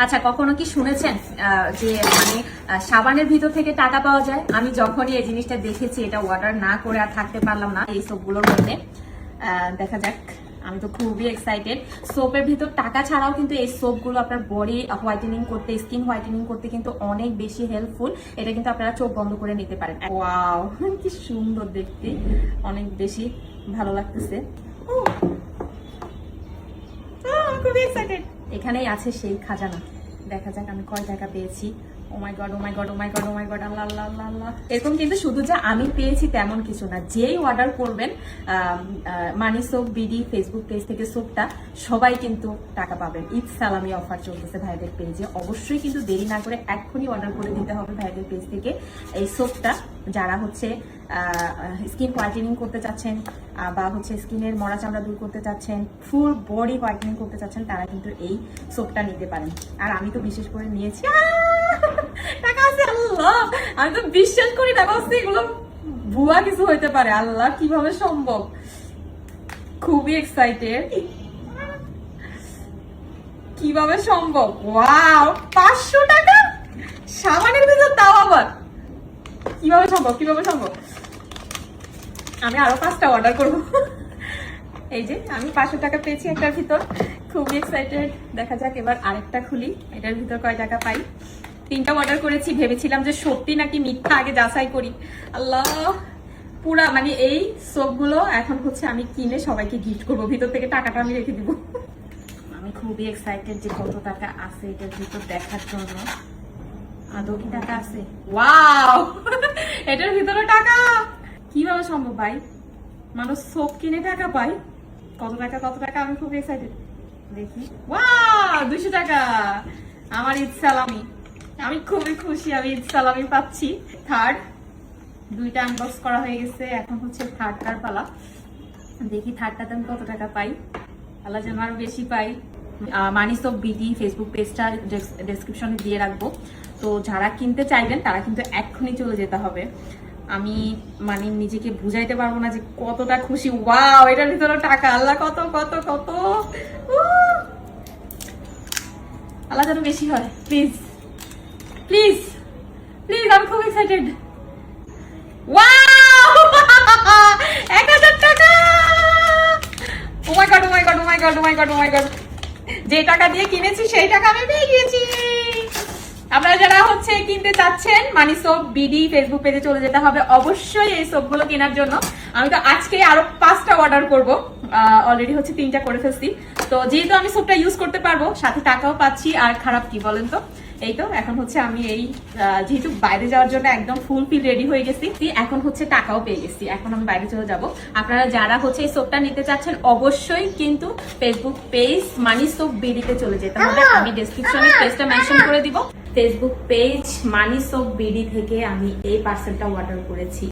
আচ্ছা, কখনো কি শুনেছেন যে মানে সাবানের ভিতর থেকে টাকা পাওয়া যায়? আমি যখনই এই জিনিসটা দেখেছি, এটা অর্ডার না করে আর থাকতে পারলাম না এই সোপগুলোর মধ্যে। দেখা যাক, আমি তো খুবই এক্সাইটেড। সোপের ভিতর টাকা ছাড়াও কিন্তু এই সোপগুলো আপনার বডি হোয়াইটেনিং করতে, স্কিন হোয়াইটেনিং করতে কিন্তু অনেক বেশি হেল্পফুল। এটা কিন্তু আপনারা চোখ বন্ধ করে নিতে পারেন। ওয়াও, কি সুন্দর দেখতে, অনেক বেশি ভালো লাগতেছে। খুবই এক্সাইটেড। এখানেই আছে সেই খাজানা। দেখা যাক আমি কয় টাকা পেয়েছি। ও মাই গড, ও মাই গড, ও মাই গড, ও মাই গড, আল্লাহ আল্লাহ আল্লাহ আল্লাহ। এরকম কিন্তু শুধু যে আমি পেয়েছি তেমন কিছু না। যেই অর্ডার করবেন মানি সোপ বিডি ফেসবুক পেজ থেকে সোপটা, সবাই কিন্তু টাকা পাবেন। ঈদ সালামি অফার চলতেছে ভাইদের পেজে। অবশ্যই কিন্তু দেরি না করে এক্ষুনি অর্ডার করে দিতে হবে ভাইদের পেজ থেকে এই সোপটা। যারা হচ্ছে স্কিন হোয়াইটেনিং করতে চাচ্ছেন বা হচ্ছে স্কিনের মরা চামড়া দূর করতে চাচ্ছেন, ফুল বডি হোয়াইটেনিং করতে চাচ্ছেন, তারা কিন্তু এই সোপটা নিতে পারেন। আর আমি তো বিশেষ করে নিয়েছি। টাকা আছে, আল্লাহ, আমি তো বিশ্বাস করি না এগুলো ভুয়া কিছু হইতে পারে। আল্লাহ, কিভাবে সম্ভব? খুবই এক্সাইটেড। কিভাবে সম্ভব? ওয়াও, 500 টাকা সাবানের ভিতর, তাও আবার। কিভাবে সম্ভব, কিভাবে সম্ভব? আমি আরো 5টা অর্ডার করবো। এই যে আমি 500 টাকা পেয়েছি একটার ভিতর। খুবই এক্সাইটেড। দেখা যাক এবার আরেকটা খুলি, এটার ভিতর কয় টাকা পাই। 3টা অর্ডার করেছি, ভেবেছিলাম যে সত্যি নাকি মিথ্যা আগে যাচাই করি। আল্লাহ, পুরা মানে এই সোপগুলো এখন হচ্ছে আমি কিনে সবাইকে গিফট করবো। ভিতর থেকে টাকাটা আমি রেখে দিব। আমি খুবই এক্সাইটেড যে কত টাকা আছে এটার ভিতর দেখার জন্য। আদৌ কি টাকা আছে? ওয়াও, এটার ভিতরে টাকা। কিভাবে সম্ভব ভাই? মানুষ সোপ কিনে টাকা পায়। কত টাকা, কত টাকা? আমি খুব এক্সাইটেড। দেখি, ওয়াও, 200 টাকা। আমার ঈদ সালামি। আমি খুবই খুশি, আমি ঈদ সালামি পাচ্ছি। থার্ড 2টা আনবক্স করা হয়ে গেছে, এখন হচ্ছে থার্ডটার পালা। দেখি থার্ডটাতে আমি কত টাকা পাই। আল্লাহ যেন আরো বেশি পাই। মানি সোপ বিডি ফেসবুক পেজটা ডেসক্রিপশনে দিয়ে রাখবো। তো যারা কিনতে চাইবেন তারা কিন্তু এক্ষুনি চলে যেতে হবে। আমি মানে নিজেকে বুঝাইতে পারবো না যে কতটা খুশি। ওয়াও, এটার ভিতরে টাকা। আল্লাহ, কত কত কত। আল্লাহ যেন বেশি হয়, প্লিজ প্লিজ প্লিজ। আমি খুব এক্সাইটেড। ওয়াও, 1000 টাকা। ও মাই গড, ও মাই গড, ও মাই গড, ও মাই গড, ও মাই গড। যে টাকা দিয়ে কিনেছি সেই টাকা আমি পেয়ে গিয়েছি। আপনারা যারা হচ্ছে কিনতে চাচ্ছেন, মানি সোপ বিডি ফেসবুক পেজে চলে যেতে হবে অবশ্যই এই সোপগুলো কেনার জন্য। আমি তো আজকে আরো 5টা অর্ডার করব। অলরেডি হচ্ছে 3টা করে ফেলছি। তো যেহেতু আমি সোপটা ইউজ করতে পারবো, সাথে টাকাও পাচ্ছি, আর খারাপ কি বলেন তো? এই তো এখন হচ্ছে আমি এই যেহেতু বাইরে যাওয়ার জন্য একদম ফুল ফিল রেডি হয়ে গেছি, এখন হচ্ছে টাকাও পেয়ে গেছি। এখন আমি বাইরে চলে যাব। আপনারা যারা হচ্ছে এই সোপটা নিতে চাচ্ছেন অবশ্যই কিন্তু ফেসবুক পেজ মানি সোপ বিডিতে চলে যেতে হবে। আমি ডেসক্রিপশনে পেজটা মেনশন করে দিব। ফেসবুক পেজ মানি সোপ বিডি থেকে আমি এই পার্সেলটা অর্ডার করেছি।